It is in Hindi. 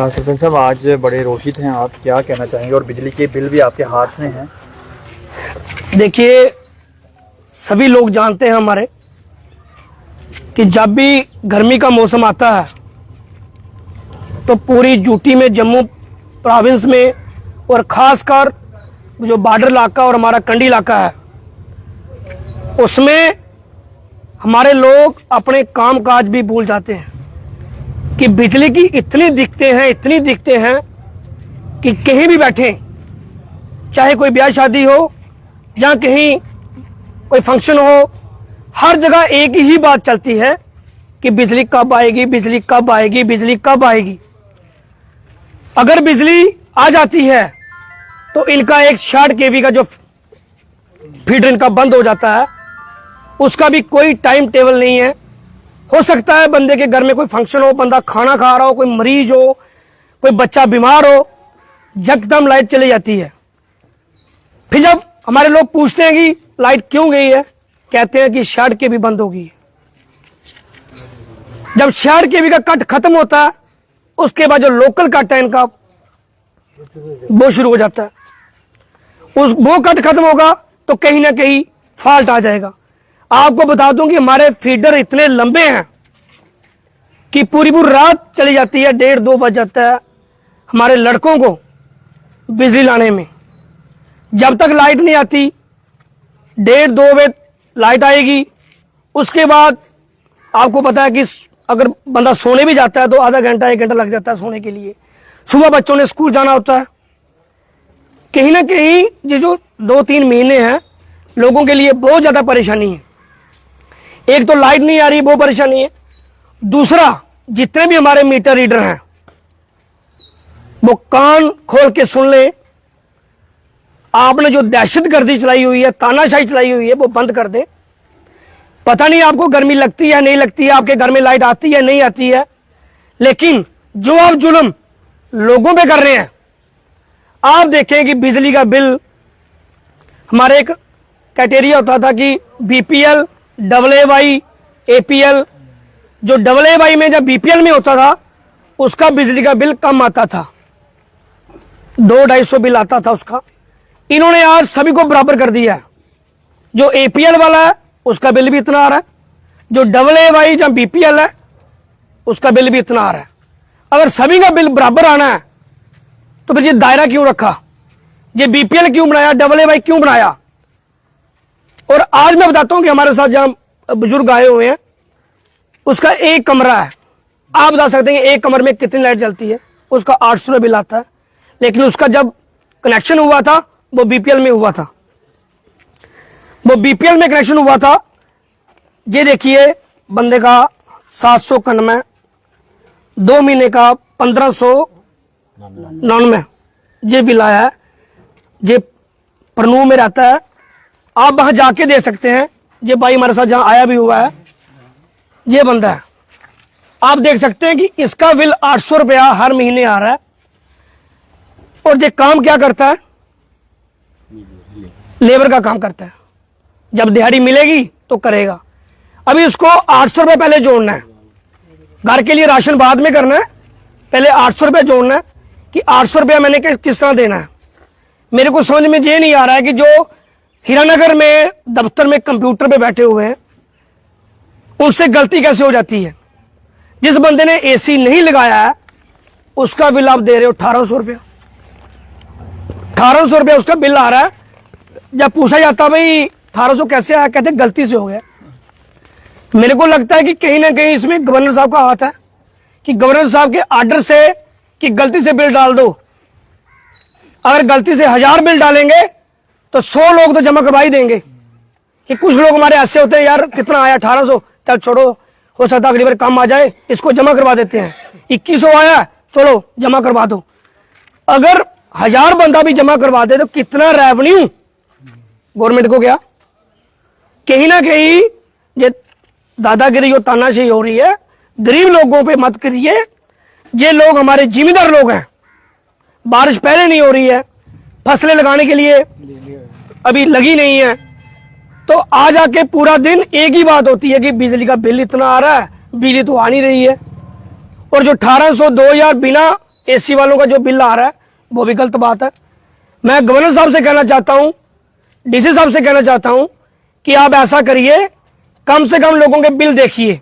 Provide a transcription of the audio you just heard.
सरपंच साहब, आज बड़े रोशित हैं आप, क्या कहना चाहेंगे? और बिजली के बिल भी आपके हाथ में हैं। देखिए, सभी लोग जानते हैं हमारे कि जब भी गर्मी का मौसम आता है तो पूरी यूटी में, जम्मू प्रोविंस में और ख़ासकर जो बॉर्डर इलाका और हमारा कंडी इलाका है, उसमें हमारे लोग अपने काम काज भी भूल जाते हैं कि बिजली की इतनी दिक्कतें हैं कि कहीं भी बैठे, चाहे कोई ब्याह शादी हो या कहीं कोई फंक्शन हो, हर जगह एक ही बात चलती है कि बिजली कब आएगी, बिजली कब आएगी, बिजली कब आएगी। अगर बिजली आ जाती है तो इनका एक 60 kV का जो फीडर इनका बंद हो जाता है, उसका भी कोई टाइम टेबल नहीं है। हो सकता है बंदे के घर में कोई फंक्शन हो, बंदा खाना खा रहा हो, कोई मरीज हो, कोई बच्चा बीमार हो, यकदम लाइट चली जाती है। फिर जब हमारे लोग पूछते हैं कि लाइट क्यों गई है, कहते हैं कि 60 kV बंद हो गई है। जब 60 kV का कट खत्म होता है, उसके बाद जो लोकल कट है इनका, वो शुरू हो जाता है। वो कट खत्म होगा तो कहीं ना कहीं फॉल्ट आ जाएगा। आपको बता दूं कि हमारे फीडर इतने लंबे हैं कि पूरी रात चली जाती है, 1:30-2 बज जाता है हमारे लड़कों को बिजली लाने में। जब तक लाइट नहीं आती, 1:30-2 बजे लाइट आएगी। उसके बाद आपको पता है कि अगर बंदा सोने भी जाता है तो आधा घंटा 1 घंटा लग जाता है सोने के लिए। सुबह बच्चों ने स्कूल जाना होता है। कहीं ना कहीं ये जो 2-3 महीने हैं, लोगों के लिए बहुत ज़्यादा परेशानी है। एक तो लाइट नहीं आ रही, वो परेशानी है। दूसरा, जितने भी हमारे मीटर रीडर हैं, वो कान खोल के सुन ले, आपने जो दहशतगर्दी चलाई हुई है, तानाशाही चलाई हुई है, वो बंद कर दे। पता नहीं आपको गर्मी लगती है नहीं लगती है, आपके घर में लाइट आती है नहीं आती है, लेकिन जो आप जुल्म लोगों पे कर रहे हैं, आप देखें कि बिजली का बिल, हमारे एक क्राइटेरिया होता था कि BPL, AAY, APL। जो AAY में, जब BPL में होता था, उसका बिजली का बिल कम आता था, 200-250 बिल आता था उसका। इन्होंने आज सभी को बराबर कर दिया है। जो APL वाला है उसका बिल भी इतना आ रहा है, जो AAY या BPL है उसका बिल भी इतना आ रहा है। अगर सभी का बिल बराबर आना है तो फिर ये दायरा क्यों रखा, ये BPL क्यों बनाया, AAY क्यों बनाया? और आज मैं बताता हूं कि हमारे साथ जहां बुजुर्ग आए हुए हैं, उसका एक कमरा है। आप बता सकते हैं कि एक कमरे में कितनी लाइट जलती है? उसका 800 रुपये बिल आता है। लेकिन उसका जब कनेक्शन हुआ था वो BPL में हुआ था, वो BPL में कनेक्शन हुआ था। ये देखिए, बंदे का 791, 2 महीने का 1599 ये बिल आया है। ये परनू में रहता है, आप वहां जाके दे सकते हैं। ये भाई हमारे साथ जहां आया भी हुआ है, ये बंदा है, आप देख सकते हैं कि इसका बिल 800 रुपया हर महीने आ रहा है। और ये काम क्या करता है? लेबर का काम करता है। जब दिहाड़ी मिलेगी तो करेगा। अभी उसको 800 रुपये पहले जोड़ना है, घर के लिए राशन बाद में करना है, पहले 800 रुपये जोड़ना है कि 800 रुपया मैंने किस तरह देना है। मेरे को समझ में ये नहीं आ रहा है कि जो हीरानगर में दफ्तर में कंप्यूटर पे बैठे हुए हैं, उनसे गलती कैसे हो जाती है। जिस बंदे ने AC नहीं लगाया है, उसका बिल आप दे रहे हो 1800 रुपया। 1800 रुपया उसका बिल आ रहा है। जब पूछा जाता भाई 1800 कैसे आया, कहते गलती से हो गया। मेरे को लगता है कि कहीं ना कहीं इसमें गवर्नर साहब का हाथ है कि गवर्नर साहब के आर्डर से कि गलती से बिल डाल दो। अगर गलती से 1000 बिल डालेंगे तो 100 लोग तो जमा करवा ही देंगे। कि कुछ लोग हमारे ऐसे होते हैं, यार कितना आया 1800, चल छोड़ो, हो सकता अगली बार काम आ जाए, इसको जमा करवा देते हैं। 2100 आया, चलो जमा करवा दो। अगर 1000 बंदा भी जमा करवा दे तो कितना रेवेन्यू गवर्नमेंट को गया। कहीं ना कहीं ये दादागिरी और तानाशाही हो रही है। गरीब लोगों पे मत करिए। ये लोग हमारे जिम्मेदार लोग हैं। बारिश पहले नहीं हो रही है, फसलें लगाने के लिए अभी लगी नहीं है, तो आज आके पूरा दिन एक ही बात होती है कि बिजली का बिल इतना आ रहा है, बिजली तो आ नहीं रही है। और जो 1800 2000 बिना एसी वालों का जो बिल आ रहा है वो भी गलत बात है। मैं गवर्नर साहब से कहना चाहता हूं, डीसी साहब से कहना चाहता हूं कि आप ऐसा करिए, कम से कम लोगों के बिल देखिए।